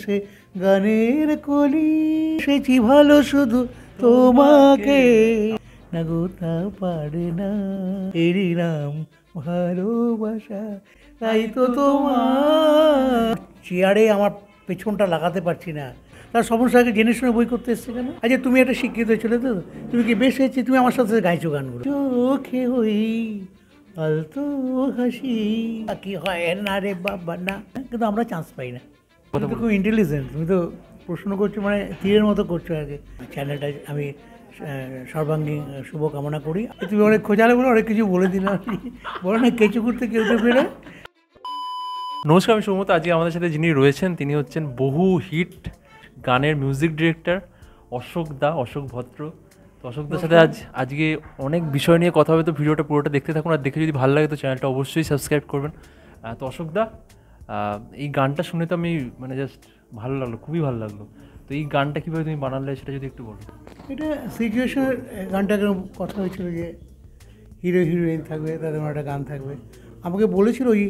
সে গানের কলি সেছি ভালো শুধু তোমাকে না গোটা পারে না এরই নাম ভালোবাসা তাই তো তোমার চেয়ারে আমার পেছনটা লাগাতে পারছি না তার সমস্যাকে জেনে শুনে বই করতে এসছে কেন আচ্ছা তুমি একটা শিক্ষিত ছেলে তো তুমি কি বেশ হয়েছি তুমি আমার সাথে গাইছো গানগুলো চোখে হই আলতো হাসি কি হয় না রে বাবা না কিন্তু আমরা চান্স পাই না তুমি তো খুব ইন্টেলিজেন্ট তুমি তো প্রশ্ন করছো মানে তীরের মতো করছো আগে চ্যানেলটা আমি সর্বাঙ্গীন শুভকামনা করি তুমি অনেক খোঁজালে বলে অনেক কিছু বলে দিলাম বলো না কেঁচু করতে কেউ তো বেরো। নমস্কার, আমি সৌমত। আজকে আমাদের সাথে যিনি রয়েছেন তিনি হচ্ছেন বহু হিট গানের মিউজিক ডিরেক্টর অশোক ভদ্র। তো অশোকদার সাথে আজকে অনেক বিষয় নিয়ে কথা হবে। তো ভিডিওটা পুরোটা দেখতে থাকুন, আর দেখে যদি ভালো লাগে তো চ্যানেলটা অবশ্যই সাবস্ক্রাইব করবেন। তো অশোকদা, এই গানটা শুনে তো আমি মানে জাস্ট ভালো লাগলো, খুবই ভালো লাগলো। তো এই গানটা কীভাবে তুমি বানালে সেটা যদি একটু বলো। এটা সিচুয়েশনের গানটাকে কথা হয়েছিল যে হিরো হিরোইন থাকবে, তাদের একটা গান থাকবে। আমাকে বলেছিল ওই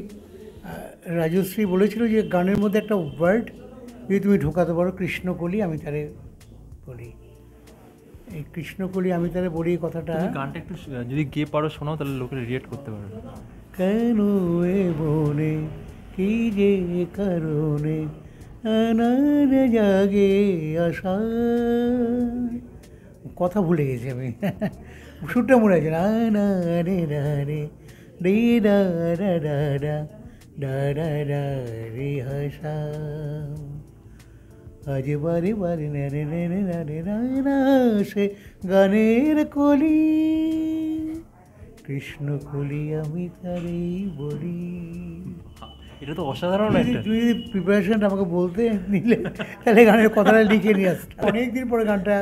রাজশ্রী বলেছিল যে গানের মধ্যে একটা ওয়ার্ড যদি তুমি ঢোকাতে পারো, কৃষ্ণকলি আমি তারে বলি, এই কৃষ্ণকলি আমি তারে বলি এই কথাটা। গানটা একটু যদি গিয়ে পারো শোনাও তাহলে লোকেরা রিয়েক্ট করতে পারবে। কেন এ বনে কি যে কারণে আনার জাগে আশা, কথা ভুলে গেছি আমি, সুরটা মনে আছে না না রে রা রে রে ডা ডা ডা ডা ডা ডা ডা রে হাসা আজ বারে বারে নে রে রে রে রা রে রা না সে গানের কলি কৃষ্ণকলি আমি তারেই বলি। এটা তো অসাধারণ একটা। তুমি যদি প্রিপারেশনটা আমাকে বলতে নিলে তাহলে গানের কথাটা লিখে নিয়ে আসতে। অনেকদিন পরে গানটা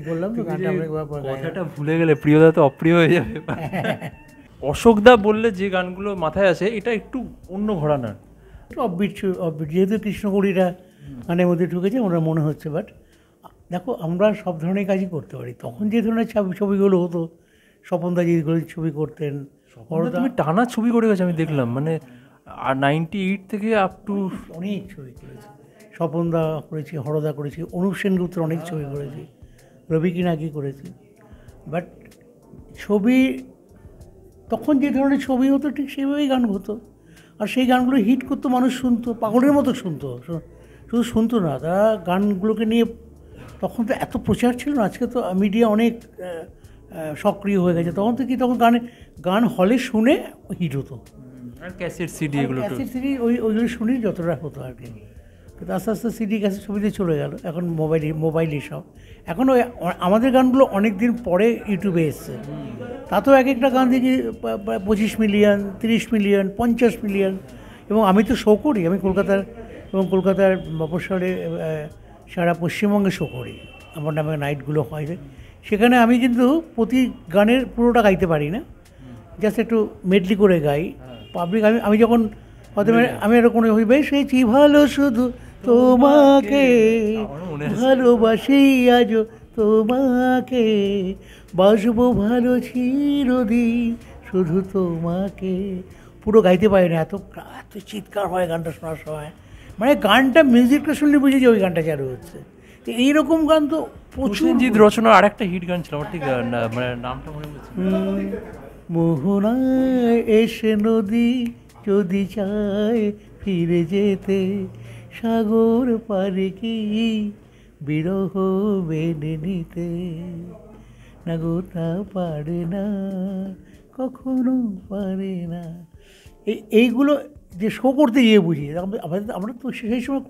করলাম তো গানটা কথাটা ভুলে গেলে প্রিয়দা তো অপ্রিয় হয়ে যাবে। অশোকদা বললে যে গানগুলো মাথায় আসে এটা একটু অন্য ঘরানার, অববিট যেহেতু কৃষ্ণকলিটা গানের মধ্যে ঢুকেছে ওনার মনে হচ্ছে। বাট দেখো আমরা সব ধরনের কাজই করতে পারি। তখন যে ধরনের ছবিগুলো হতো, স্বপনদা যেগুলো ছবি করতেন, তুমি টানা ছবি করে গেছে আমি দেখলাম, মানে আর 98 থেকে আপ টু অনেক ছবি করেছি। স্বপনদা করেছি, হরদা করেছি, অনুপ সেনগুপ্তের অনেক ছবি করেছি, রবি কিনাকি করেছি। বাট ছবি তখন যে ধরনের ছবি হতো ঠিক সেইভাবেই গান হতো, আর সেই গানগুলো হিট করতো, মানুষ শুনতো, পাগলের মতো শুনতো। শুধু শুনতো না, তারা গানগুলোকে নিয়ে তখন তো এত প্রচার ছিল না। আজকে তো মিডিয়া অনেক সক্রিয় হয়ে গেছে। তখন তো কি, তখন গান হলে শুনে হিট হতো, ক্যাসেট সিডি এগুলো, ক্যাসেট সিডি ওইগুলো শুনি যতটা হতো আর কি। কিন্তু আস্তে আস্তে সিডি ক্যাসেট ছবিতে চলে গেল, এখন মোবাইলে সব। এখন ওই আমাদের গানগুলো অনেক দিন পরে ইউটিউবে এসছে, তাতেও এক একটা গান দেখি 25 মিলিয়ন, 30 মিলিয়ন, 50 মিলিয়ন। এবং আমি তো শো করি, আমি কলকাতার মফস্বলে সারা পশ্চিমবঙ্গে শো করি, আমার নামে নাইটগুলো হয়। সেখানে আমি কিন্তু প্রতি গানের পুরোটা গাইতে পারি না, জাস্ট একটু মেডলি করে গাই। পাবলিক আমি যখন হয়তো আমি এরকম হই, বেশেছি ভালো শুধু তোমাকে, ভালোবাসি আজও তোমাকে, বাসবো ভালো চিরদিন শুধু তোমাকে। পুরো গাইতে পারি না, এত চিৎকার হয় গানটা শোনার সময়। মানে গানটা মিউজিকটা শুনলে বুঝি যে ওই গানটা চালু হচ্ছে। তো এইরকম গান তো প্রসেনজিৎ রচনার আরেকটা হিট গান ছিল, আমার ঠিক মানে নামটা মনে পড়ছে। মোহনায় এসে নদী যদি চায় ফিরে যেতে, সাগর পারে কি বিরহ বেঁধে নিতে, না গোটা পারে না কখনো পারে না। এইগুলো যে শো করতে গিয়ে বুঝি। আমরা তো সেই সময়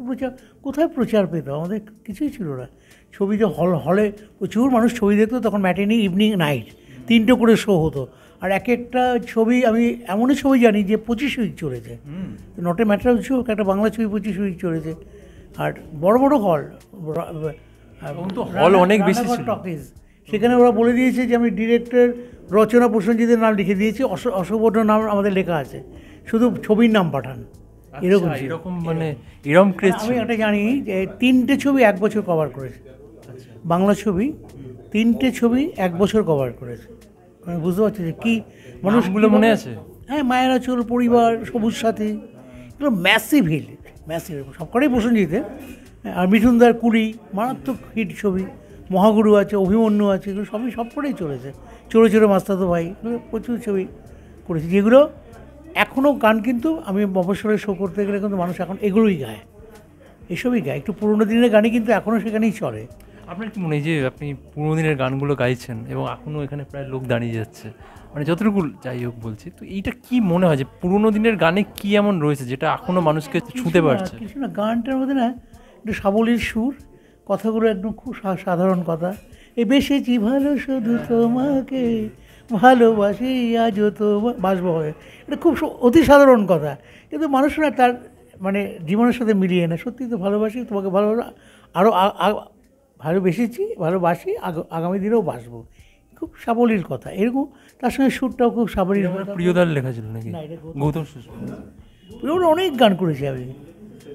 কোথায় প্রচার পেতাম, আমাদের কিছুই ছিল না। ছবিতে হলে প্রচুর মানুষ ছবি দেখতো, তখন ম্যাটিনি, ইভিনিং, নাইট 3টে করে শো হতো। আর এক একটা ছবি আমি এমনই ছবি জানি যে 25 উইক চলেছে, not a matter of show, একটা বাংলা ছবি 25 উইক চলেছে। আর বড় বড় হল অনেক বেশি টকিজ, সেখানে ওরা বলে দিয়েছে যে আমি ডিরেক্টর, রচনা প্রসেনজিতের নাম লিখে দিয়েছি, অশোক ভদ্রের নাম আমাদের লেখা আছে, শুধু ছবির নাম পাঠান। এরকম মানে এরকম ক্রেজ। আমি একটা জানি যে 3টে ছবি 1 বছর কভার করেছে, বাংলা ছবি 3টে ছবি 1 বছর কভার করেছে। আমি বুঝতে পারছি যে কী মানুষগুলো মনে আছে। হ্যাঁ, মায়ের আঁচল, পরিবার, সবুজ সাথী, এগুলো ম্যাসিভ হিট। ম্যাসিভ, সবকটাই প্রসেনজিতের। আর মিঠুনদার কুলি মারাত্মক হিট ছবি, মহাগুরু আছে, অভিমন্যু আছে, এগুলো সবকটাই চলেছে। চোরে চোরে মাস্তাতো ভাই, এগুলো প্রচুর ছবি করেছি, যেগুলো এখনও গান কিন্তু আমি মফস্বলের শো করতে গেলে কিন্তু মানুষ এখন এগুলোই গায়, এসবই গায়। একটু পুরোনো দিনের গানই কিন্তু এখনও সেখানেই চলে। আপনার কি মনে হয় যে আপনি পুরোনো দিনের গানগুলো গাইছেন এবং এখনও এখানে প্রায় লোক দাঁড়িয়ে যাচ্ছে, মানে যতটুকু যাই হোক বলছি, তো এইটা কি মনে হয় যে পুরোনো দিনের গানে কি এমন রয়েছে যেটা এখনও মানুষকে ছুঁতে পারছে? কিছু না, গানটার মধ্যে না একটু সাবলীল সুর, কথাগুলো একদম খুব সাধারণ কথা। বেসেছি ভালো শুধু তোমাকে, ভালোবাসি আজও তো বাসবো হয়ে, এটা খুব অতি সাধারণ কথা, কিন্তু মানুষরা তার মানে জীবনের সাথে মিলিয়ে না। সত্যি তো ভালোবাসি তোমাকে, ভালোবাসা আরও ভালোবেসেছি, ভালোবাসি, আগামী দিনেও বাসবো, খুব সাবলীল কথা এরকম। তার সঙ্গে সুরটাও খুব সাবলীল। প্রিয়দার লেখা ছিল নাকি? গৌতম প্রিয়দা অনেক গান করেছি আমি,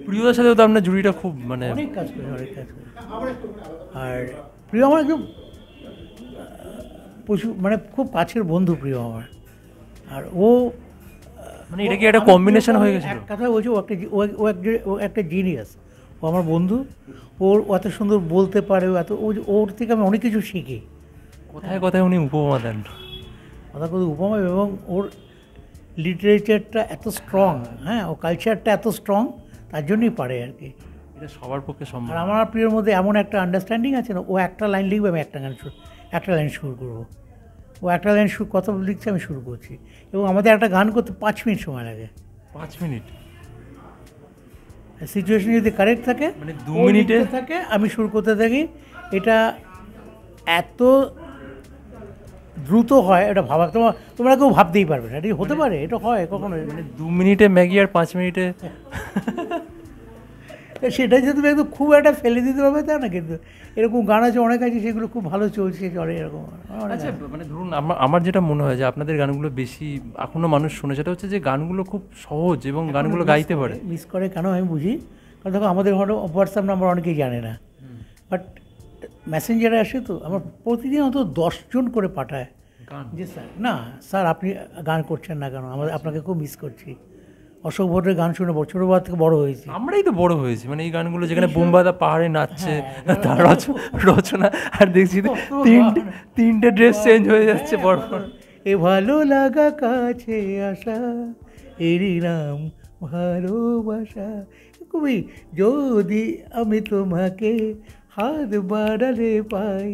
প্রিয়দার সাথেও তো আপনার জুড়িটা খুব মানে অনেক কাজ করেছি, অনেক কাজ করেছি। আর প্রিয় আমার একদম প্রচুর মানে খুব কাছের বন্ধু প্রিয় আমার। আর ও মানে এটা কি একটা কম্বিনেশন হয়ে গেছে? এক কথা বলছি, ও একটা জিনিয়াস, ও আমার বন্ধু। ও এত সুন্দর বলতে পারে, ওর থেকে আমি অনেক কিছু শিখি। কোথায় কোথায় উনি উপমা দেন, কথা কথা উপমা, এবং ওর লিটারেচারটা এত স্ট্রং, হ্যাঁ, ও কালচারটা এত স্ট্রং, তার জন্যই পারে আর কি। এটা সবার পক্ষে সম্ভব। আর আমার প্রিয়র মধ্যে এমন একটা আন্ডারস্ট্যান্ডিং আছে না, ও একটা লাইন লিখবে, আমি একটা লাইন শুরু করবো, ও একটা লাইন কথা লিখছে, আমি শুরু করছি, এবং আমাদের একটা গান করতে 5 মিনিট সময় লাগে। 5 মিনিট? সিচুয়েশন যদি কারেক্ট থাকে, মানে 2 মিনিটে থাকে, আমি শুরু করতে থাকি। এটা এত দ্রুত হয়, এটা ভাবা তোমরা কেউ ভাবতেই পারবে না, এটা হতে পারে, এটা হয় কখনো। মানে 2 মিনিটে ম্যাগি আর 5 মিনিটে সেটা যে তুমি একদম খুব একটা ফেলে দিতে পারবে তা না, কিন্তু এরকম গান আছে, অনেক আছে, সেগুলো খুব ভালো চলছে, চলে এরকম। আচ্ছা, মানে ধরুন আমার যেটা মনে হয় যে আপনাদের গানগুলো বেশি এখনও মানুষ শোনে, সেটা হচ্ছে যে গানগুলো খুব সহজ এবং গানগুলো গাইতে পারে। মিস করে কেন আমি বুঝি, কারণ দেখো আমাদের হয়তো হোয়াটসঅ্যাপ নাম্বার অনেকেই জানে না, বাট মেসেঞ্জারে আসে তো, আমার প্রতিদিন অন্তত 10 জন করে পাঠায় যে স্যার আপনি গান করছেন না কেন, আপনাকে খুব মিস করছি। অশোক ভদ্রের গান শুনে ছোটোবেলা থেকে বড় হয়েছি। আমরাই তো বড় হয়েছি, মানে এই গানগুলো যেখানে বোম্বাদা পাহাড়ে নাচছে, তার রচনা, আর দেখছি 3টে ড্রেস চেঞ্জ হয়ে যাচ্ছে পরপর। এ ভালো লাগা কাছে আসা, এরই নাম ভালোবাসা। খুবই, যদি আমি তোমাকে হাত বাড়ালে পাই,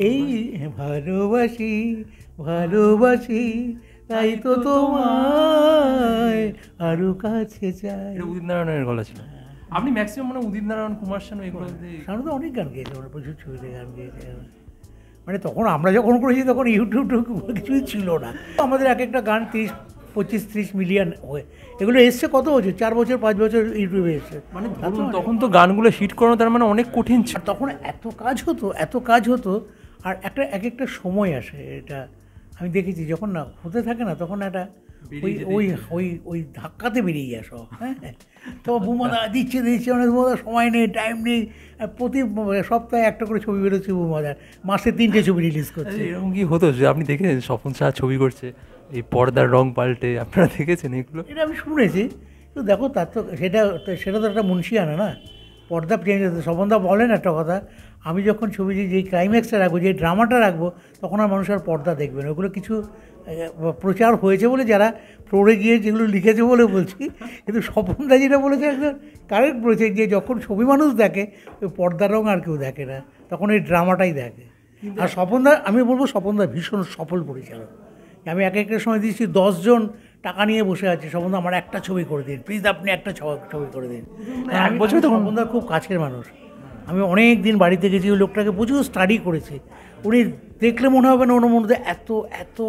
এই ভালোবাসি তাই তো তোমায় আরো কাছে চাই। উদিত নারায়ণের গলা ছিল। আপনি ম্যাক্সিমাম মানে উদিত নারায়ণ, কুমার শানু, এগুলো শানু তো অনেক গান গেয়েছে, আমরা প্রচুর ছবিতে গান গেয়েছে। মানে তখন আমরা যখন করেছি তখন ইউটিউব কিছুই ছিল না, আমাদের এক একটা গান 25-30 মিলিয়ন হয়ে এগুলো এসছে কত বছর, 4 বছর 5 বছর ইউটিউবে এসছে। মানে তখন তো গানগুলো হিট করানো তার মানে অনেক কঠিন ছিল। তখন এত কাজ হতো, আর এক একটা সময় আসে, এটা আমি দেখেছি, যখন না হতে থাকে না, তখন একটা ওই ধাক্কাতে বেরিয়ে যায় সব। হ্যাঁ, তো বুমাদা দিচ্ছে অনেক, বুমাদার সময় নেই, টাইম নেই, প্রতি সপ্তাহে একটা করে ছবি বেরোচ্ছে বুমাদার, মাসে 3টে ছবি রিলিজ করছে। এরকম কি হতো যে আপনি দেখেছেন স্বপন শাহ ছবি করছে, এই পর্দার রং পাল্টে, আপনারা দেখেছেন এগুলো? এটা আমি শুনেছি, তো দেখো তার তো সেটা তো একটা মুন্সিয়ানা না, পর্দা চেঞ্জ হতো। স্বপনদা বলেন একটা কথা, আমি যখন ছবি যে ক্লাইম্যাক্সটা রাখবো, যে ড্রামাটা রাখবো, তখন আর মানুষ আর পর্দা দেখবে না। ওগুলো কিছু প্রচার হয়েছে বলে, যারা ফ্লোরে গিয়ে যেগুলো লিখেছে বলে বলছি, কিন্তু স্বপনদা যেটা বলেছে একদম কারেক্ট বলেছে, যে যখন ছবি মানুষ দেখে, ওই পর্দার রঙ আর কেউ দেখে না, তখন এই ড্রামাটাই দেখে। আর স্বপনদা, আমি বলবো স্বপনদা ভীষণ সফল পরিচালক। আমি একটা সময় দিয়েছি 10 জন টাকা নিয়ে বসে আছি, স্বপনদা আমার একটা ছবি করে দিন প্লিজ, আপনি একটা ছবি করে দিন। এক বছর তো স্বপনদা খুব কাছের মানুষ, আমি অনেক দিন বাড়িতে গেছি, ওই লোকটাকে প্রচুর স্টাডি করেছি। উনি দেখলে মনে হবে না ওনার মধ্যে এত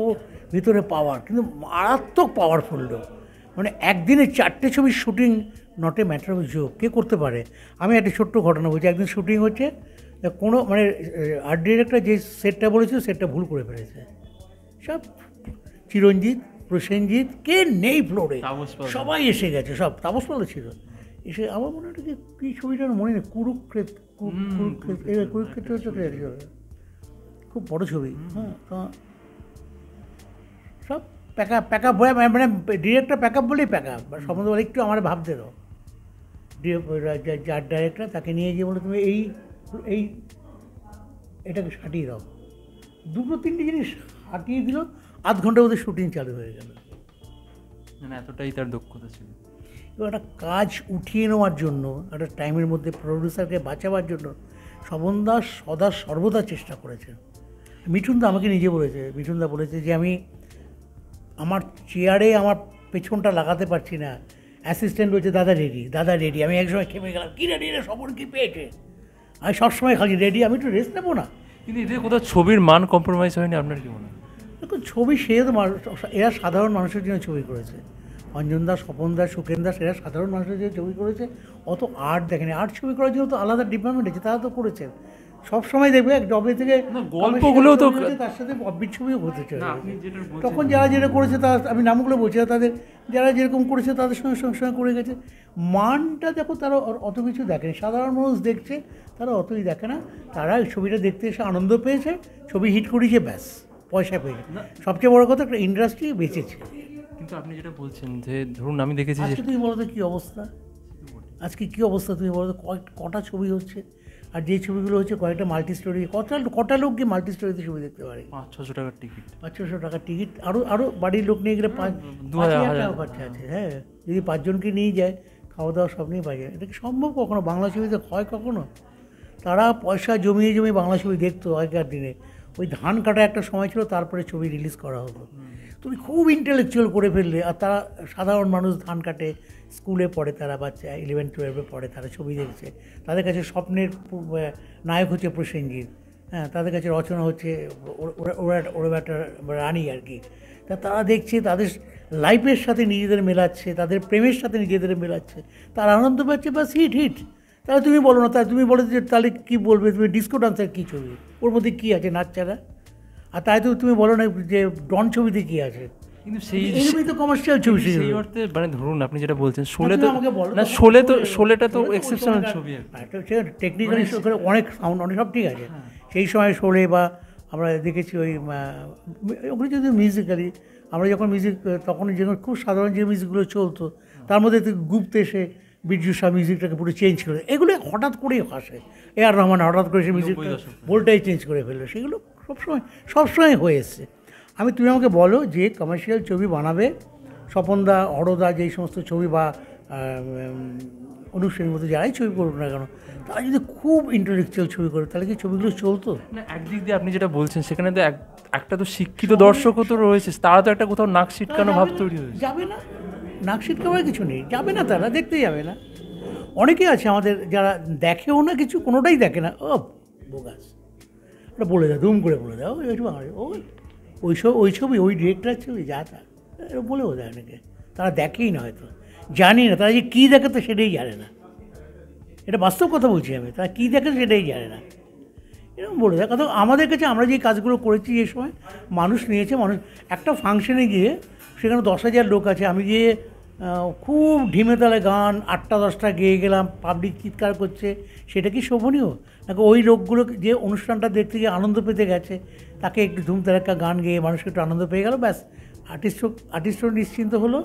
ভিতরে পাওয়ার, কিন্তু মারাত্মক পাওয়ারফুল লোক। মানে একদিনে 4টে ছবির shooting not a matter of joke, কে করতে পারে? আমি একটা ছোট্ট ঘটনা বলছি, একদিন শুটিং হচ্ছে, কোনো মানে আর্ট ডিরেক্টর যে সেটটা বলেছিল, সেটটা ভুল করে ফেলেছে। সব চিরঞ্জিত, প্রসেনজিৎ, কে নেই ফ্লোরে, সবাই এসে গেছে, সব তাপসপালও ছিল। এসে আমার মনে হয় কী ছবিটার মনে নেই, কুরুক্ষেত্র খুব বড় ছবি। হ্যাঁ, তো সব প্যাকআপ মানে ডিরেক্টর প্যাকআপ বলেই প্যাকআপ, সম্বন্ধে বলে একটু আমার ভাবতে দাও, যার ডাইরেক্টর তাকে নিয়ে গিয়ে বলে তুমি এই এই এটাকে সাটিয়ে দাও, 2-3টে জিনিস সাটিয়ে দিল, আধ ঘন্টার মধ্যে শুটিং চালু হয়ে গেল। মানে এতটাই তার দক্ষতা ছিল। এবার একটা কাজ উঠিয়ে নেওয়ার জন্য, একটা টাইমের মধ্যে প্রডিউসারকে বাঁচাবার জন্য স্বপনদা সর্বদা চেষ্টা করেছেন। মিঠুনদা আমাকে নিজে বলেছে, মিঠুনদা বলেছে যে আমি আমার চেয়ারে আমার পেছনটা লাগাতে পারছি না, অ্যাসিস্ট্যান্ট বলছে দাদা রেডি। আমি একসময় খেপে গেলাম, কী রেডি রে, স্বপন কী পেয়েছে, আমি সবসময় খালি রেডি, আমি একটু রেস্ট নেবো না। কিন্তু এতে কোথাও ছবির মান কম্প্রোমাইজ হয়নি আপনার কি মনে হয়? দেখুন ছবি সে তো এরা সাধারণ মানুষের জন্য ছবি করেছে, অঞ্জন দাস, স্বপন দাস, সুখেন দাস, এরা সাধারণ মানুষের জন্য ছবি করেছে, অত আর্ট দেখেনি। আর্ট ছবি করার জন্য তো আলাদা ডিপার্টমেন্ট আছে, তারা তো করেছেন। সবসময় দেখবে এক জবে থেকে গল্পগুলোও তো তার সাথে অব্বিট ছবিও হতে চায়। তখন যারা যেটা করেছে তারা, আমি নামগুলো বলছি না, তাদের যারা যেরকম করেছে তাদের সঙ্গে সঙ্গে করে গেছে। মানটা দেখো, তারা অত কিছু দেখেনি, সাধারণ মানুষ দেখছে, তারা অতই দেখে না। তারা এই ছবিটা দেখতে এসে আনন্দ পেয়েছে, ছবি হিট করেছে, ব্যাস পয়সা পেয়েছে। সবচেয়ে বড় কথা, একটা ইন্ডাস্ট্রি বেঁচেছে। কিন্তু আপনি যেটা বলছেন যে ধরুন আমি দেখেছি যে আজকে তুমি বলো তো কী অবস্থা, আজকে কী অবস্থা তুমি বলো তো, কটা ছবি হচ্ছে, আর যে ছবিগুলো হচ্ছে কয়েকটা মাল্টি স্টোরি, কটা লোক গিয়ে মাল্টি স্টোরিতে ছবি দেখতে পারে? 500-600 টাকার টিকিট, 500 টাকার টিকিট, আরও বাড়ির লোক নিয়ে গেলে 5,000 টাকা খরচা আছে। হ্যাঁ, যদি 5 জনকে নিয়ে যায়, খাওয়া দাওয়া সব নিয়ে পাওয়া যায়। এটা কি সম্ভব কখনো? বাংলা ছবিতে হয় কখনো? তারা পয়সা জমিয়ে বাংলা ছবি দেখতো আগেকার দিনে। ওই ধান কাটা একটা সময় ছিল, তারপরে ছবি রিলিজ করা হতো। তুমি খুব ইন্টেলেকচুয়াল করে ফেললে, আর তারা সাধারণ মানুষ, ধান কাটে, স্কুলে পড়ে, তারা বাচ্চা 11-12 পড়ে, তারা ছবি দেখছে। তাদের কাছে স্বপ্নের নায়ক হচ্ছে প্রসেনজিৎ, হ্যাঁ, তাদের কাছে রচনা হচ্ছে ওরা একটা রানী আর কি। তারা দেখছে, তাদের লাইফের সাথে নিজেদের মেলাচ্ছে, তাদের প্রেমের সাথে নিজেদের মেলাচ্ছে, তারা আনন্দ পাচ্ছে, বাস হিট। তাহলে তুমি বলো না, তাহলে তুমি বলো যে তাহলে কী বলবে, তুমি ডিস্কো ডান্সের কী ছবি, ওর মধ্যে কী আছে, নাচছাড়া? আর তাই তো তুমি বলো না যে ডন ছবিতে কী আছে? কিন্তু সেই তো কমার্শিয়াল ছবি, সেই অর্থে মানে ধরুন আপনি যেটা বলছেন শোলেটা তো এক্সেপশনাল ছবি, টেকনিক্যালি অনেক সাউন্ড, অনেক সব ঠিক আছে। সেই সময় শোলে বা আমরা দেখেছি ওই ওগুলো যদি মিউজিক্যালি, আমরা যখন মিউজিক, তখন যেগুলো খুব সাধারণ যে মিউজিকগুলো চলতো, তার মধ্যে গুপ্ত এসে বিরজু শাহ মিউজিকটাকে পুরো চেঞ্জ করে, এগুলো হঠাৎ করেই আসে। A.R. রহমান হঠাৎ করে সে মিউজিকটা ভোল্টাই চেঞ্জ করে ফেললো, সেগুলো সবসময় হয়ে এসছে। তুমি আমাকে বলো যে কমার্শিয়াল ছবি বানাবে, স্বপনদা, হরদা, যেই সমস্ত ছবি বা অনুষ্ঠানের মতো যারাই ছবি করুক না কেন, তারা যদি খুব ইন্টেলেকচুয়াল ছবি করে, তাহলে কি ছবিগুলো চলতো? না, একদিক দিয়ে আপনি যেটা বলছেন সেখানে তো একটা তো শিক্ষিত দর্শকও তো রয়েছে, তারা তো একটা কোথাও নাক ছিটকানো ভাব তৈরি হয়েছে। যাবে না, নাক ছিটকাবার কিছু নেই, যাবে না, তারা দেখতে যাবে না। অনেকেই আছে আমাদের যারা দেখেও না কিছু, কোনোটাই দেখে না, ও বোগাস, ওটা বলে দাও, ধুম করে বলে দাও, ওই ছবি, ওই ডিরেক্টরের ছবি, যা তা বলেও দেয় অনেকে, তারা দেখেই না, হয়তো জানি না, তারা যে কী দেখে তো সেটাই জানে না। এটা বাস্তব কথা বলছি আমি, তারা কী দেখে সেটাই জানে না, এরকম বলে দেয় কথা। আমাদের কাছে আমরা যে কাজগুলো করেছি, যে সময় মানুষ নিয়েছে, মানুষ একটা ফাংশনে গিয়ে, সেখানে 10,000 লোক আছে, আমি গিয়ে খুব ঢিমে তালে গান 8টা-10টা গেয়ে গেলাম, পাবলিক চিৎকার করছে, সেটা কি শোভনীয়? নাকি ওই লোকগুলো যে অনুষ্ঠানটা দেখতে গিয়ে আনন্দ পেতে গেছে, তাকে একটু ধুমধারাক্কা গান গেয়ে মানুষকে একটু আনন্দ পেয়ে গেল, ব্যাস আর্টিস্টও নিশ্চিন্ত হলো,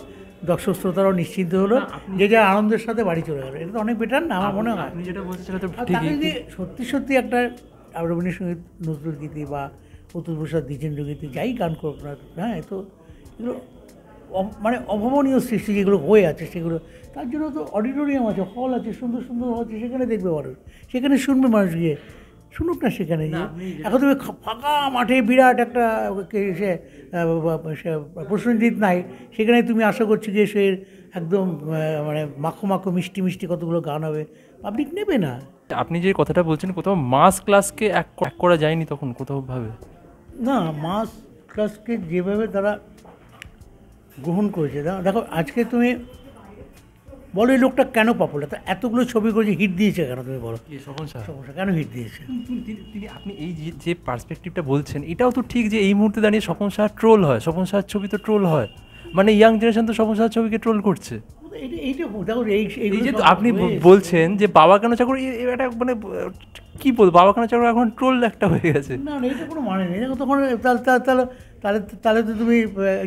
দর্শক শ্রোতারাও নিশ্চিন্ত হলো, যে যা আনন্দের সাথে বাড়ি চলে গেল। এটা তো অনেক বেটার না, আমার মনে হয়। আপনি যেটা বলছেন সেটা তো তাকে যদি সত্যি একটা রবীন্দ্রসঙ্গীত, নজরুল গীতি বা অতুল প্রসাদ, দ্বিজেন্দ্র গীতি, যাই গান করুক না, হ্যাঁ, তো এগুলো মানে অভাবনীয় সৃষ্টি যেগুলো হয়ে আছে, সেগুলো তার জন্য তো অডিটোরিয়াম আছে, হল আছে, সুন্দর সুন্দর হল আছে, সেখানে দেখবে মানুষ, সেখানে শুনবে মানুষ, গিয়ে শুনুক না সেখানে গিয়ে। এখন তুমি ফাঁকা মাঠে বিরাট একটা সে প্রসেনজিৎ নাই, সেখানে তুমি আশা করছো যে সে একদম মানে মাখো মিষ্টি মিষ্টি কতগুলো গান হবে, পাবলিক নেবে না। আপনি যে কথাটা বলছেন, কোথাও মাস ক্লাসকে এক করা যায়নি তখন কোথাও ভাবে? না, মাস ক্লাসকে যেভাবে তারা গ্রহণ করেছে, দেখো আজকে তুমি বলো এই লোকটা কেন পপুলার, তা এতগুলো ছবি করেছে, হিট দিয়েছে কেন, তুমি বলো সমস্যা কেন হিট দিয়েছে? তিনি আপনি এই যে পার্সপেক্টিভটা বলছেন, এটাও তো ঠিক যে এই মুহূর্তে দাঁড়িয়ে স্বপন শাহ ট্রোল হয়, স্বপন শাহর ছবি তো ট্রোল হয়, মানে ইয়াং জেনারেশন তো স্বপন শাহর ছবিকে ট্রোল করছে। এই যে আপনি বলছেন যে বাবা কেন চাকর, এটা মানে কি বলবো, বাবা কেন চাকর এখন ট্রোল একটা হয়ে গেছে। না, এটা কোনো মানে নেই। দেখো তখন তাহলে তো তুমি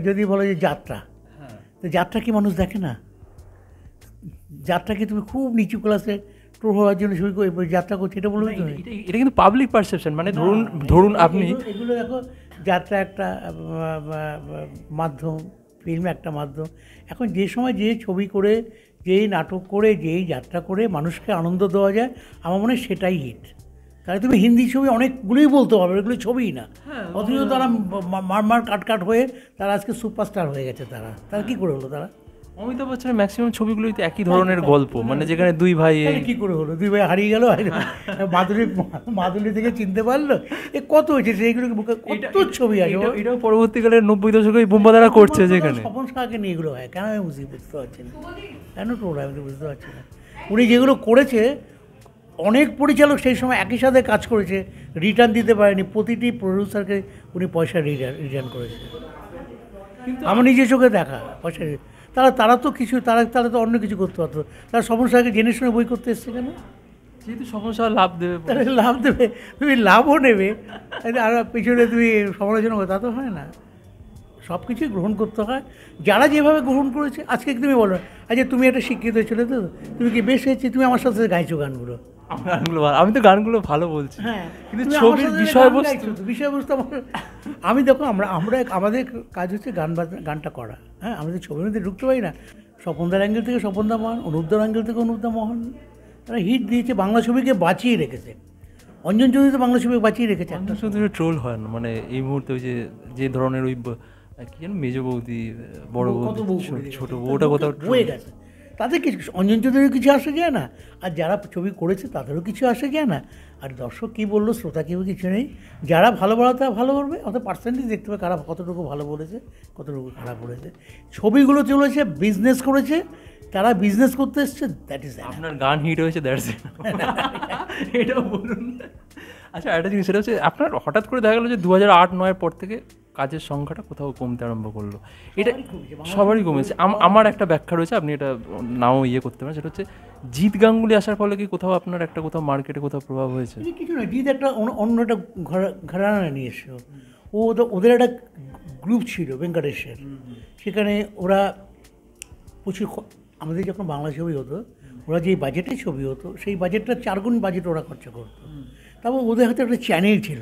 যদি বলো যে যাত্রা, তো যাত্রা কি মানুষ দেখে না? যাত্রাকে তুমি খুব নিচু ক্লাসে টোর হওয়ার জন্য ছবি যাত্রা করছি, এটা বলবে তুমি? এটা কিন্তু পাবলিক পারসেপশন, মানে ধরুন আপনি এগুলো দেখো, যাত্রা একটা মাধ্যম, ফিল্ম একটা মাধ্যম। এখন যে সময় যে ছবি করে, যেই নাটক করে, যেই যাত্রা করে মানুষকে আনন্দ দেওয়া যায়, আমার মনে হয় সেটাই হিট। তাহলে তুমি হিন্দি ছবি অনেকগুলোই বলতে পারবে, এগুলো ছবিই না, অথচ তারা মার কাট হয়ে তারা আজকে সুপারস্টার হয়ে গেছে। তারা কী করে হলো? তারা অমিতাভ বচ্চনের ম্যাক্সিমাম ছবিগুলোই তো একই ধরনের গল্প, মানে যেখানে দুই ভাই কী করে হলো, দুই ভাই হারিয়ে গেল, মাধুরী থেকে চিনতে পারলো, এ কত হয়েছে সেইগুলো, কত ছবি আছে। এটাও পরবর্তীকালে 90 দশকে বোম্বাদারা করছে, যেখানে স্বপন শাহকে নিয়ে এগুলো হয়। কেন আমি বুঝতে পারছি না, কেন টোল আমি তো বুঝতে পারছি না। উনি যেগুলো করেছে, অনেক পরিচালক সেই সময় একই সাথে কাজ করেছে, রিটার্ন দিতে পারেনি, প্রতিটি প্রডিউসারকে উনি পয়সা রিটার্ন করেছে। আমার নিজের চোখে দেখা পয়সা। তারা তো কিছু, তারা তো অন্য কিছু করতে পারতো। তারা স্বপন শাহকে জেনে শুনে বই করতে এসছে কেন? যেহেতু সমস্যা লাভ দেবে, তাহলে লাভ দেবে, তুমি লাভও নেবে, আর পিছনে তুমি সমালোচনা করো, তা তো হয় না। সব কিছুই গ্রহণ করতে হয়, যারা যেভাবে গ্রহণ করেছে। আজকে তুমি বলো, আচ্ছা তুমি একটা শিক্ষিত ছেলে, তো তুমি কি বেশ হয়েছে, তুমি আমার সাথে গাইছো গানগুলো, আমি তো গানগুলো ভালো বলছি, হ্যাঁ, কিন্তু ছবির বিষয়বস্তু আমি দেখো, আমরা আমাদের কাজ হচ্ছে গানটা করা, হ্যাঁ, আমাদের ছবির মধ্যে ঢুকতে পারি না। স্বপনদার অ্যাঙ্গেল থেকে স্বপনদা মহান, অনুপদার অ্যাঙ্গেল থেকে অনুপদা মহান। তারা হিট দিয়েছে, বাংলা ছবিকে বাঁচিয়ে রেখেছে। অঞ্জন চৌধুরী তো বাংলা ছবিকে বাঁচিয়ে রেখেছে। অঞ্জন চৌধুরী ট্রোল হয় না, মানে এই মুহূর্তে ওই যে ধরনের ওই কি যেন মেজ বৌদি, বড় বৌদি, ছোট বউটা কোথাও হয়ে গেছে, তাদের কিছু, অঞ্জন চৌধুরীর কিছু আসে যায় না, আর যারা ছবি করেছে তাদেরও কিছু আসে যায় না। আর দর্শক কী বললো, শ্রোতা কেউ কিছু নেই। যারা ভালো বলা তারা ভালো বলবে, অত পার্সেন্টেজ দেখতে হবে কারা কতটুকু ভালো বলেছে, কতটুকু খারাপ বলেছে। ছবিগুলো চলেছে, বিজনেস করেছে, তারা বিজনেস করতে এসছে, দ্যাট ইজ দ্যাট। আপনার গান হিট হয়েছে, দ্যাটস ইট, এটাও বলুন। আচ্ছা, একটা জিনিস, সেটা হচ্ছে আপনার হঠাৎ করে দেখা গেলো যে 2008-09 পর থেকে কাজের সংখ্যাটা কোথাও কমতে আরম্ভ করলো। এটা সবারই কমেছে। আমার একটা ব্যাখ্যা রয়েছে, আপনি এটা নাও করতে পারেন, সেটা হচ্ছে জিৎ গাঙ্গুলি আসার ফলে কি কোথাও আপনার একটা কোথাও মার্কেটে কোথাও প্রভাব হয়েছে? কিছু না, জিৎ একটা অন্য একটা ঘরানা নিয়ে এসেছিল। ওদের একটা গ্রুপ ছিল ভেঙ্কটেশের, সেখানে ওরা প্রচুর, আমাদের যখন বাংলা ছবি হতো, ওরা যেই বাজেটে ছবি হতো, সেই বাজেটটা 4 গুণ বাজেট ওরা খরচা করতো। তারপর ওদের হাতে একটা চ্যানেল ছিল,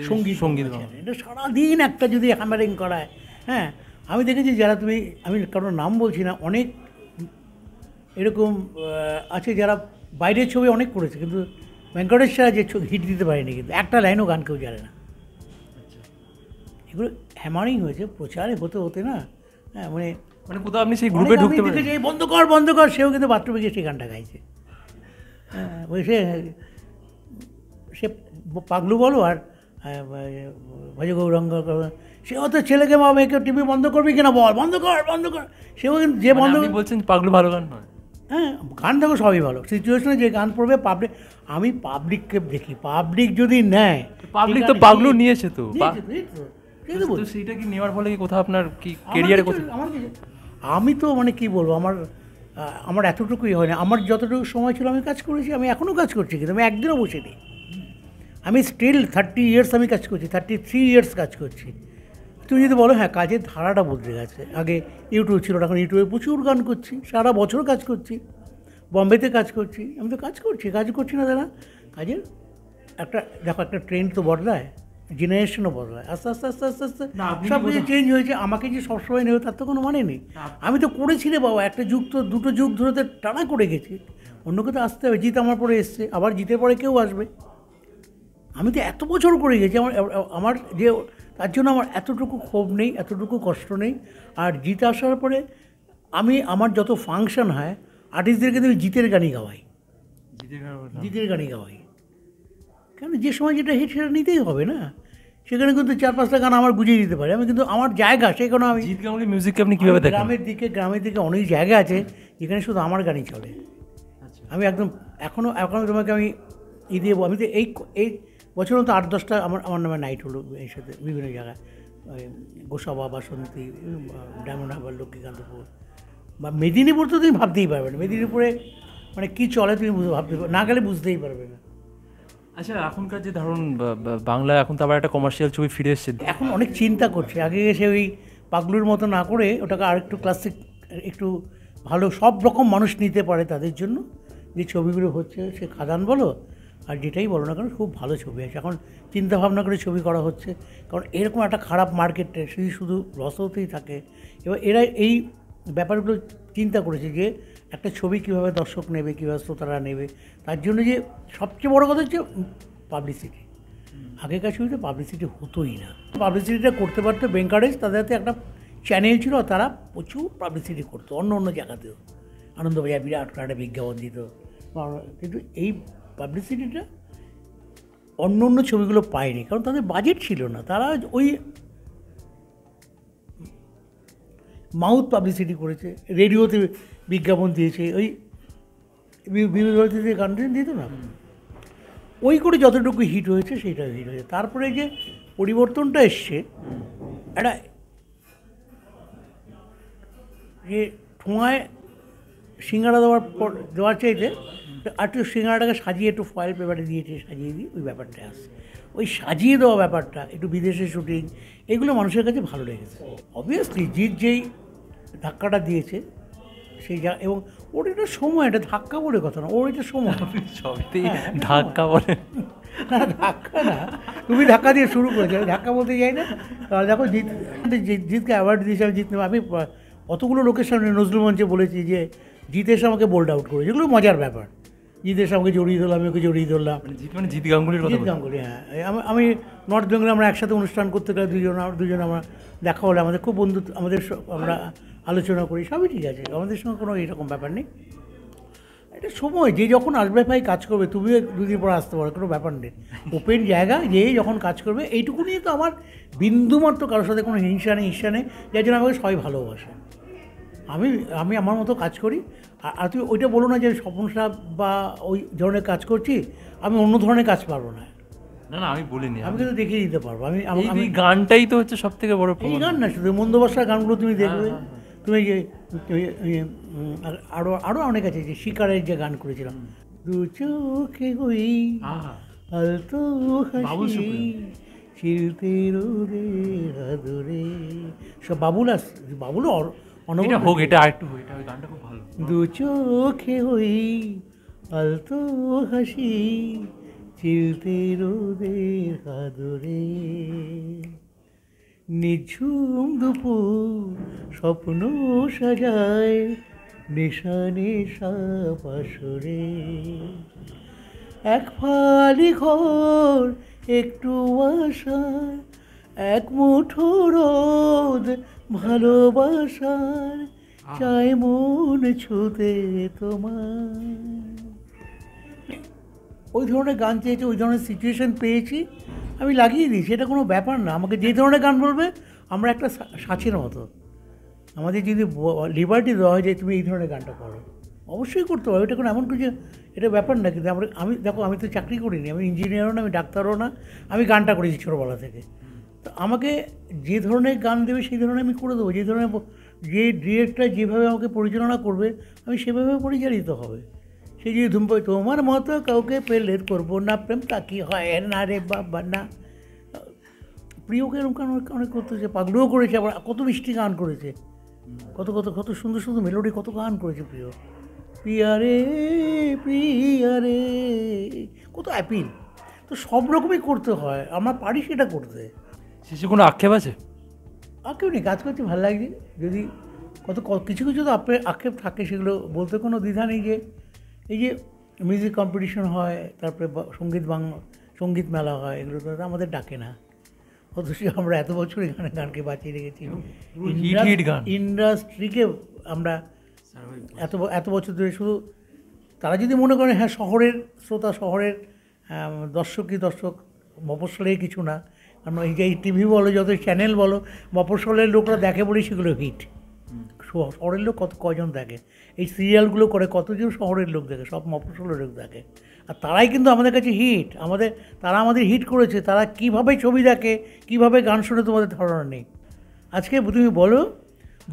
সঙ্গীত চ্যানেল। এটা সারাদিন একটা যদি হ্যামারিং করায়, হ্যাঁ, আমি দেখেছি যারা, আমি কারোর নাম বলছি না, অনেক এরকম আছে যারা বাইরের ছবি অনেক করেছে, কিন্তু ভেঙ্কটেশ ছাড়া যে হিট দিতে পারেনি, কিন্তু একটা লাইনও গান কেউ জানে না। এগুলো হ্যামারিং হয়েছে, প্রচারে হতে হতে না, হ্যাঁ, মানে কোথাও আপনি সেই গ্রুপে ঢুকতে পারেন, বন্ধ কর, সেও কিন্তু বাথরুমে গিয়ে সেই গানটা গাইছে। হ্যাঁ, সে পাগলু বলো আর ভজ গৌরঙ্গ, সেও তো ছেলেকে মা মেয়েকে টিভি বন্ধ করবি কিনা বল, বন্ধ কর, সেও কিন্তু যে বন্ধ বলছেন পাগলু ভালো গান নয়। হ্যাঁ, গান দেখো সবই ভালো, সিচুয়েশনে যে গান পড়বে পাবলিক, আমি পাবলিককে দেখি, পাবলিক যদি নেয়, পাবলিক তো পাগলু নিয়েছে, তো সেইটা কি নেওয়ার ফলে কি কোথাও আপনার কি কেরিয়ারে কোথাও? আমি তো মানে কি বলবো, আমার এতটুকুই হয় না। আমার যতটুকু সময় ছিল আমি কাজ করেছি, আমি এখনও কাজ করছি, কিন্তু আমি একদিনও বসে নিই। আমি স্টিল 30 ইয়ার্স আমি কাজ করছি, 33 ইয়ার্স কাজ করছি। তুমি যদি বলো, হ্যাঁ, কাজের ধারাটা বদলে গেছে। আগে ইউটিউব ছিল, এখন ইউটিউবে প্রচুর গান করছি, সারা বছর কাজ করছি, বম্বেতে কাজ করছি, আমি তো কাজ করছি না দাদা। কাজের একটা দেখো, একটা ট্রেন্ড তো বদলায়, জেনারেশনও বদলায়, আস্তে আস্তে আস্তে আস্তে আস্তে সব কিছু চেঞ্জ হয়েছে। আমাকে যে সবসময় নেবে তার তো কোনো মানে নেই। আমি তো করেছি রে বাবা, একটা যুগ তো, দুটো যুগ ধরে তো টানা করে গেছি, অন্য কোথাও আসতে হবে। জিত আমার পরে এসছে, আবার জিতের পরে কেউ আসবে। আমি তো এত বছর করে গেছি, আমার যে, তার জন্য আমার এতটুকু ক্ষোভ নেই, এতটুকু কষ্ট নেই। আর জিত আসার পরে আমার যত ফাংশন হয়, আর্টিস্টদেরকে আমি জিতের গানই গাওয়াই, কেন, যে সময় যেটা হিট সেটা নিতেই হবে না। সেখানে কিন্তু 4-5টা গান আমার গুজিয়ে দিতে পারে, আমি কিন্তু আমার জায়গা সেখানে, আমি জিৎ গাঙ্গুলি মিউজিককে আপনি কীভাবে দেখেন? গ্রামের দিকে অনেক জায়গা আছে যেখানে শুধু আমার গানই চলে। আমি একদম এখনও তোমাকে আমি দিয়ে, আমি তো এই বছর তো 8-10টা আমার নামে নাইট হলো এই সাথে বিভিন্ন জায়গায়, গোসাবা, বাসন্তী, ডায়মন্ড হারবার, লক্ষ্মীকান্তপুর বা মেদিনীপুর, তো তুমি ভাবতেই পারবে না মেদিনীপুরে মানে কী চলে, তুমি ভাবতে না গেলে বুঝতেই পারবে না। আচ্ছা, এখনকার যে ধরুন বাংলা, এখন তো আবার একটা কমার্শিয়াল ছবি ফিরে এসছে, এখন অনেক চিন্তা করছে। আগে এসে ওই পাগলুর মতো না করে ওটাকে আরেকটু ক্লাসিক, একটু ভালো সব রকম মানুষ নিতে পারে তাদের জন্য যে ছবিগুলো হচ্ছে, সে খাদান বলো আর যেটাই বলো না কেন, খুব ভালো ছবি আছে। এখন চিন্তা ভাবনা করে ছবি করা হচ্ছে, কারণ এরকম একটা খারাপ মার্কেটে শুধু লস হতেই থাকে। এবার এরা এই ব্যাপারগুলো চিন্তা করেছে যে একটা ছবি কীভাবে দর্শক নেবে, কীভাবে শ্রোতারা নেবে, তার জন্য যে সবচেয়ে বড় কথা হচ্ছে পাবলিসিটি। আগেকার ছবিতে পাবলিসিটি হতোই না, পাবলিসিটিটা করতে পারতো বেঙ্কারেজ, তাদের হাতে একটা চ্যানেল ছিল, তারা প্রচুর পাবলিসিটি করতো অন্য অন্য জায়গাতেও, আনন্দবাজার বিরাট একটা বিজ্ঞাপন দিত, কিন্তু এই পাবলিসিটিটা অন্য অন্য ছবিগুলো পায়নি, কারণ তাদের বাজেট ছিল না। তারা ওই মাউথ পাবলিসিটি করেছে, রেডিওতে বিজ্ঞাপন দিয়েছে, ওই বিবিধ ভারতীতে গান দিত না, ওই করে যতটুকু হিট হয়েছে সেইটা হিট হয়েছে। তারপরে যে পরিবর্তনটা এসছে, একটা যে ঠোঁয়ায় সিঙ্গাড়া দেওয়ার চাইতে আর একটু সিঙ্গাড়াটাকে সাজিয়ে একটু ফয়েল পেপারে দিয়েছে, সাজিয়ে দিই, ওই ব্যাপারটা আসছে। ওই সাজিয়ে দেওয়া ব্যাপারটা, একটু বিদেশে শুটিং, এগুলো মানুষের কাছে ভালো লেগেছে। অবভিয়াসলি জিৎ যেই ধাক্কাটা দিয়েছে সেই এবং ওর একটা সময়, এটা ধাক্কা বলে কথা না, ওর একটা সময়, সবই ধাক্কা বলে না, ধাক্কা না, তুমি ধাক্কা দিয়ে শুরু করেছো, ধাক্কা বলতে যাই না। তাহলে দেখো জিৎকে অ্যাওয়ার্ড দিয়েছে, আমি জিত নেব। আমি অতগুলো লোকের সামনে নজরুল মঞ্চে বলেছি যে জিৎ এসে আমাকে বোল্ড আউট করেছে, এগুলো মজার ব্যাপার। জিৎ এসে আমাকে জড়িয়ে ধরলাম, আমি ওকে জড়িয়ে ধরলাম। জিৎ গাঙ্গুলির কথা, জিৎ গাঙ্গুলি, হ্যাঁ। আমি নর্থ বেঙ্গলে আমরা একসাথে অনুষ্ঠান করতে গেলে দুজন আমরা দেখা হলে আমাদের খুব বন্ধুত্ব, আমরা আলোচনা করি, সবই ঠিক আছে, আমাদের সঙ্গে কোনো এরকম ব্যাপার নেই। এটা সময়, যে যখন আসবে ভাই কাজ করবে, তুমিও দুদিন পর আসতে পারো, কোনো ব্যাপার নেই। ওপেন জায়গা, যে যখন কাজ করবে, এইটুকু নিয়ে তো আমার বিন্দুমাত্র কারোর সাথে কোনো হিংসা নেই, ঈর্ষা নেই, যার জন্য আমাকে সবাই ভালোবাসে। আমি আমার মতো কাজ করি। আর তুমি ওইটা বলো না যে স্বপন সাহেব বা ওই ধরনের কাজ করছি, আমি অন্য ধরনের কাজ পারবো না। না না, আমি বলিনি, আমি কিন্তু দেখিয়ে দিতে পারবো। আমি গানটাই তো হচ্ছে সব থেকে বড় এই গান না, শুধু মন্দ বর্ষার গানগুলো তুমি দেখবে, তুমি যে আরও অনেক আছে, যে শিকারের যে গান করেছিলাম, দু চোখে হই আলতো হাসি চিলতে রোদে আদরে, সব বাবুল এটা হোক, এটা আরেকটু হোক, এটা গানটা খুব ভালো। দু চোখে হই আলতো হাসি চিলতে রোদে আদরে, নিঝুম দুপুর স্বপ্ন সাজায় নেশা নেশা পাশরে, এক ফালি ঘর একটু আশা, এক মুঠো রোদ ভালোবাসার, চাই মন ছুতে তোমার। ওই ধরনের গান চেয়েছি, ওই ধরনের সিচুয়েশান পেয়েছি, আমি লাগিয়ে দিই, সেটা কোনো ব্যাপার না। আমাকে যে ধরনের গান বলবে, আমরা একটা সাঁচের মতো, আমাদের যদি লিবার্টি দেওয়া হয় যে তুমি এই ধরনের গানটা করো, অবশ্যই করতে পারো, এটা কোনো এমন কিছু এটা ব্যাপার না। কিন্তু আমি তো চাকরি করিনি, আমি ইঞ্জিনিয়ারও না, আমি ডাক্তারও না, আমি গানটা করেছি ছোটোবেলা থেকে। তো আমাকে যে ধরনের গান দেবে সেই ধরনের আমি করে দেবো, যে ধরনের, যে ডিরেক্টর যেভাবে আমাকে পরিচালনা করবে আমি সেভাবে পরিচালিত হবে। সে যদি ধুমপাই তোমার মতো কাউকে পেলে করবো না প্রেম, তা কি হয় না রে বাবা না। প্রিয়কে এরকম অনেক করতেছে, পাগলুও করেছে, আবার কত মিষ্টি গান করেছে, কত কত কত সুন্দর সুন্দর মেলোডি, কত গান করেছে প্রিয়। প্রিয়ারে প্রিয়ারে, কত অ্যাপিল। তো সব রকমই করতে হয়, আমরা পারি সেটা করতে। শেষে কোনো আক্ষেপ আছে? আক্ষেপ নেই, কাজ করতে ভালো লাগছে। যদি কিছু কিছু তো আক্ষেপ থাকে, সেগুলো বলতে কোনো দ্বিধা নেই। যে এই যে মিউজিক কম্পিটিশন হয়, তারপরে সঙ্গীত মেলা হয়, এগুলো তো আমাদের ডাকে না, অথচ আমরা এত বছর এখানে গানকে বাঁচিয়ে রেখেছি, ইন্ডাস্ট্রিকে আমরা এত বছর ধরে। শুধু তারা যদি মনে করেন হ্যাঁ শহরের শ্রোতা, শহরের দর্শক মফস্বলের কিছু না, কারণ এই যে টিভি বলো, যত চ্যানেল বলো, মফস্বলের লোকরা দেখে বলেই সেগুলো হিট। শহরের লোক কজন দেখে, এই সিরিয়ালগুলো করে কতজন শহরের লোক দেখে, সব মফস্বলের লোক দেখে। আর তারাই কিন্তু আমাদের কাছে হিট, তারা আমাদের হিট করেছে। তারা কীভাবে ছবি দেখে, কীভাবে গান শুনে, তোমাদের ধারণা নেই। আজকে তুমি বলো,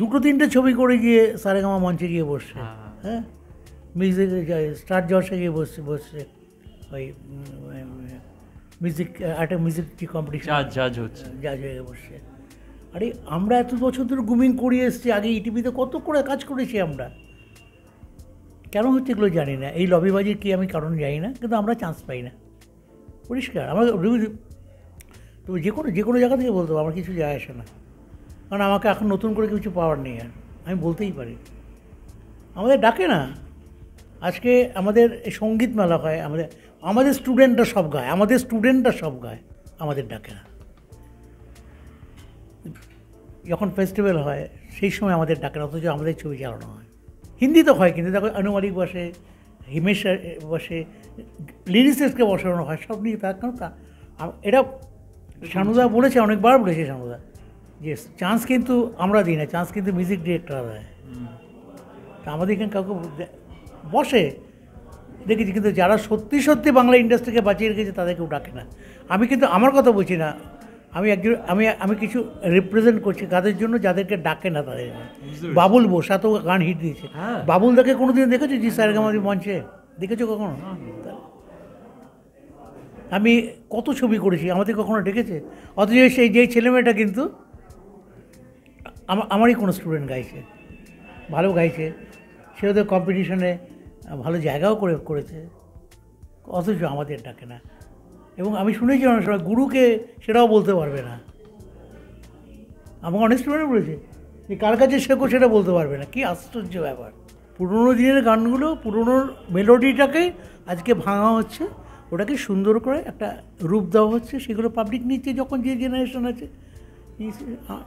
2-3টে ছবি করে গিয়ে সারেগামা মঞ্চে গিয়ে বসছে, হ্যাঁ, মিউজিক স্টার জলসা গিয়ে বসছে, ওই মিউজিক যে কম্পিটিশন জাজ হয়ে বসছে। আরে আমরা এত বছর ধরে গ্রুমিং করিয়ে এসেছি, আগে ইটিভিতে কত করে কাজ করেছি আমরা, কেন হচ্ছে এগুলো জানি না, এই লবিবাজির কি আমি কারণ জানি না, কিন্তু আমরা চান্স পাই না, পরিষ্কার। আমরা তো যে কোনো জায়গা থেকে বলতে পারবো, আমার কিছু যায় আসে না, কারণ আমাকে এখন নতুন করে কিছু পাওয়ার নেই, আর আমি বলতেই পারি। আমাদের ডাকে না, আজকে আমাদের সঙ্গীত মেলা হয়, আমাদের স্টুডেন্টরা সব গায়, আমাদের ডাকে না। যখন ফেস্টিভ্যাল হয় সেই সময় আমাদের ডাকে না, অথচ আমাদের ছবি চালানো হয়। হিন্দি তো হয়, কিন্তু দেখো আনুমানিক বসে, হিমেশ বসে, লিরিসিস্টকে বসানো হয়, সব নিয়ে তার কারণ এটা শানুদা বলেছে, অনেকবার বলেছে শানুদা, যে চান্স কিন্তু আমরা দিই না, চান্স কিন্তু মিউজিক ডিরেক্টররা দেয়। তা আমাদের এখানে কাউকে বসে দেখেছি, কিন্তু যারা সত্যি সত্যি বাংলা ইন্ডাস্ট্রিকে বাঁচিয়ে রেখেছে তাদেরকেও ডাকে না। আমি কিন্তু আমার কথা বলছি না, আমি কিছু রিপ্রেজেন্ট করছি তাদের জন্য, যাদেরকে ডাকে না তাদের। বাবুল বোস এত গান হিট দিয়েছে, বাবুল দাকে কোনোদিন দেখেছো জি স্যার আমাদের মঞ্চে? দেখেছো কখনো? আমি কত ছবি করেছি, আমাদের কখনো ডেকেছে? অথচ যেই ছেলেমেয়েটা কিন্তু আমারই কোনো স্টুডেন্ট গাইছে, ভালো গাইছে, সে ওদের কম্পিটিশনে ভালো জায়গাও করেছে, অথচ আমাদের ডাকে না। এবং আমি শুনেছি অনেক সময় গুরুকে সেটাও বলতে পারবে না। আমাকে অনেক স্টুডেন্ট বলেছে যে কার কাছে শেখো সেটা বলতে পারবে না। কি আশ্চর্য ব্যাপার! পুরোনো দিনের গানগুলো, পুরোনো মেলোডিটাকে আজকে ভাঙা হচ্ছে, ওটাকে সুন্দর করে একটা রূপ দেওয়া হচ্ছে, সেগুলো পাবলিক নিচ্ছে। যখন যে জেনারেশন আছে,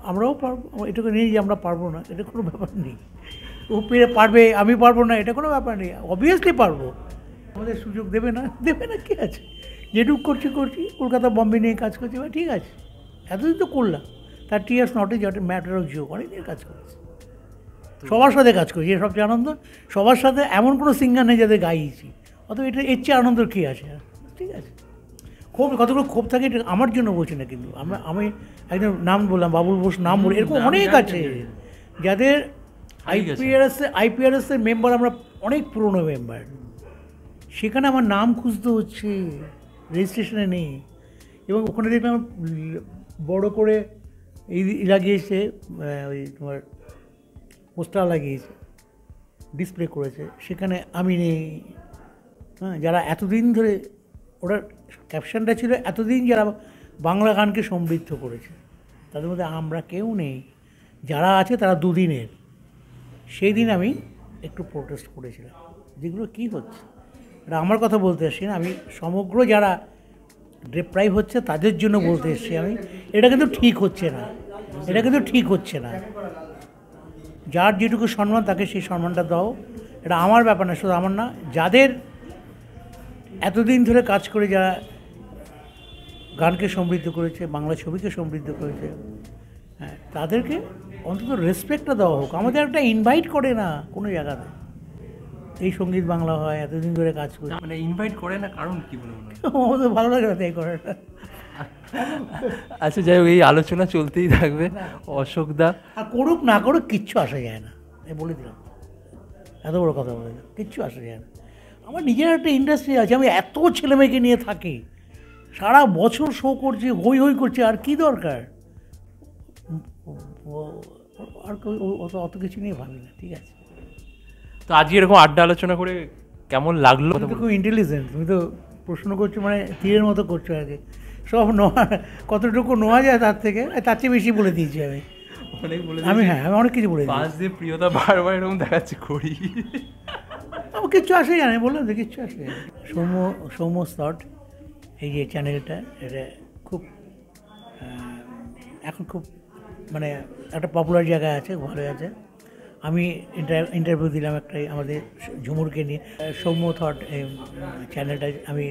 আমরাও পারবো, এটাকে নেই যে আমরা পারবো না, এটা কোনো ব্যাপার নেই। ও পারবে, আমি পারবো না, এটা কোনো ব্যাপার নেই, অবভিয়াসলি পারবো। আমাদের সুযোগ দেবে না কী আছে? যেটুকু করছি কলকাতা বম্বে নিয়ে কাজ করছি, ঠিক আছে, এতদিন তো করলাম, 30 years not a matter of Jio, অনেকদিন কাজ করছি, সবার সাথে কাজ করছি, এ সবচেয়ে আনন্দ। সবার সাথে এমন কোনো সিঙ্গার নেই যাদের গাইছি, অত এটা এর চেয়ে আনন্দের কী আছে? ঠিক আছে, কতগুলো ক্ষোভ থাকে, এটা আমার জন্য বলছি না, কিন্তু আমি একজন নাম বললাম, বাবুল বোস নাম বলি, এরকম অনেক আছে যাদের আইপিআরএসের মেম্বার, আমরা অনেক পুরনো মেম্বার, সেখানে আমার নাম খুঁজতে হচ্ছে, রেজিস্ট্রেশনে নেই। এবং ওখানে দেখলাম বড় করে লাগিয়েছে, ওই তোমার পোস্টার লাগিয়েছে, ডিসপ্লে করেছে, সেখানে আমি নেই। হ্যাঁ, যারা এতদিন ধরে, ওটার ক্যাপশনটা ছিল এতদিন যারা বাংলা গানকে সমৃদ্ধ করেছে, তাদের মধ্যে আমরা কেউ নেই। যারা আছে তারা দুদিনের। সেই দিন আমি একটু প্রোটেস্ট করেছিলাম, যেগুলো কী হচ্ছে, এটা আমার কথা বলতে এসছি না, আমি সমগ্র যারা ডিপ্রাইভ হচ্ছে তাদের জন্য বলতে এসছি আমি। এটা কিন্তু ঠিক হচ্ছে না, যার যেটুকু সম্মান তাকে সেই সম্মানটা দাও। এটা আমার ব্যাপার না, শুধু আমার না, যাদের এতদিন ধরে কাজ করে, যারা গানকে সমৃদ্ধ করেছে, বাংলা ছবিকে সমৃদ্ধ করেছে, হ্যাঁ, তাদেরকে অন্তত রেসপেক্টটা দেওয়া হোক। আমাদের একটা ইনভাইট করে না কোনো জায়গাতে, এই সঙ্গীত বাংলা হয়, এতদিন ধরে কাজ করে, মানে ইনভাইট করে না, কারণ কি বলে মনে হয়? আমাদের ভালো লাগে না তাই করে না। আচ্ছা, যাই হোক, এই আলোচনা চলতেই থাকবে। অশোকদা আর করুক না করুক কিচ্ছু আসা যায় না, আমি বলে দিলাম, এত বড় কথা বলে দিলাম, কিচ্ছু আসা যায় না। আমার নিজের একটা ইন্ডাস্ট্রি আছে, আমি এত ছেলেমেয়েকে নিয়ে থাকি, সারা বছর শো করছি, হই হই করছি, আর কি দরকার? আর অত কিছু নিয়ে ভাবি না, ঠিক আছে। তো আজকে এরকম আড্ডা আলোচনা করে কেমন লাগলো? তুমি তো খুব ইন্টেলিজেন্ট, তুমি তো প্রশ্ন করছো মানে তীরের মতো করছো আর কি, সব কতটুকু নেওয়া যায় তার চেয়ে বেশি বলে দিয়েছি আমি। আমি অনেক কিছু বলে দিয়েছি। প্রিয়তা বারবার এরকম দেখাচ্ছি করি, আমার কিচ্ছু আসে জানে, বললাম তো কিচ্ছু আসে। সৌম্য থট, এই যে চ্যানেলটা, এটা খুব এখন খুব মানে একটা পপুলার জায়গায় আছে, ভালো আছে। আমি ইন্টারভিউ দিলাম একটা আমাদের ঝুমুরকে নিয়ে। সৌম্য থট চ্যানেলটা আমি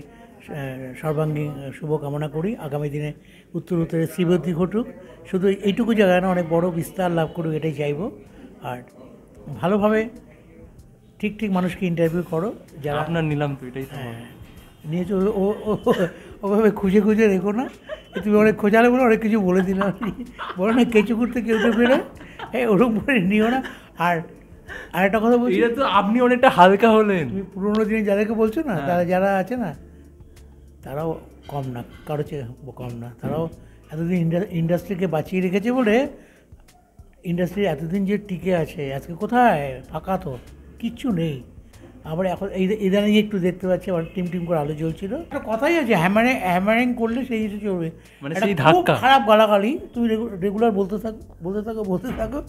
সর্বাঙ্গীন শুভকামনা করি, আগামী দিনে উত্তরে শ্রীবৃদ্ধি ঘটুক। শুধু এইটুকু জায়গায় না, অনেক বড় বিস্তার লাভ করুক, এটাই চাইব। আর ভালোভাবে ঠিক মানুষকে ইন্টারভিউ করো, যারা আপনার নিলাম তো এটাই। হ্যাঁ, নিয়েছো, ওভাবে খুঁজে রেখো না, তুমি অনেক খোঁজালে বলে অনেক কিছু বলে দিলাম, বলো না কেঁচু করতে কেউ তো বেরো, ওরকম করে নিও না। আর একটা কথা বলছি, এটা তো আপনি অনেকটা হালকা হলেন। তুমি পুরোনো দিনে যাদেরকে বলছো না, যারা আছে না, তারাও কম না, কারো চেয়ে কম না। তারাও এতদিন ইন্ডাস্ট্রিকে বাঁচিয়ে রেখেছে বলে, ইন্ডাস্ট্রি এতদিন যে টিকে আছে, আজকে কোথায় ফাঁকা, তো কিচ্ছু নেই। আবার এখন ইদানিং একটু দেখতে পাচ্ছি আবার টিম টিম করে আলো জ্বলছিল। একটা কথাই আছে, হ্যামারিং করলে সেই জিনিস চলবে। মানে একটা সেই খুব ধাক্কা। খারাপ গালাগালি তুমি রেগুলার বলতে থাকো।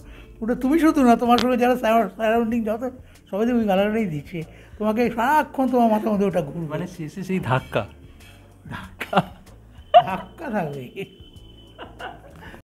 ওটা তুমি শুধু না, তোমার সঙ্গে যারা সারাউন্ডিং যত সবাই তুমি গালাগালি দিচ্ছে, তোমাকে সারাক্ষণ তোমার মাথার মধ্যে ওটা ঘুরবে, মানে শেষে সেই ধাক্কা ধাক্কা থাকবে।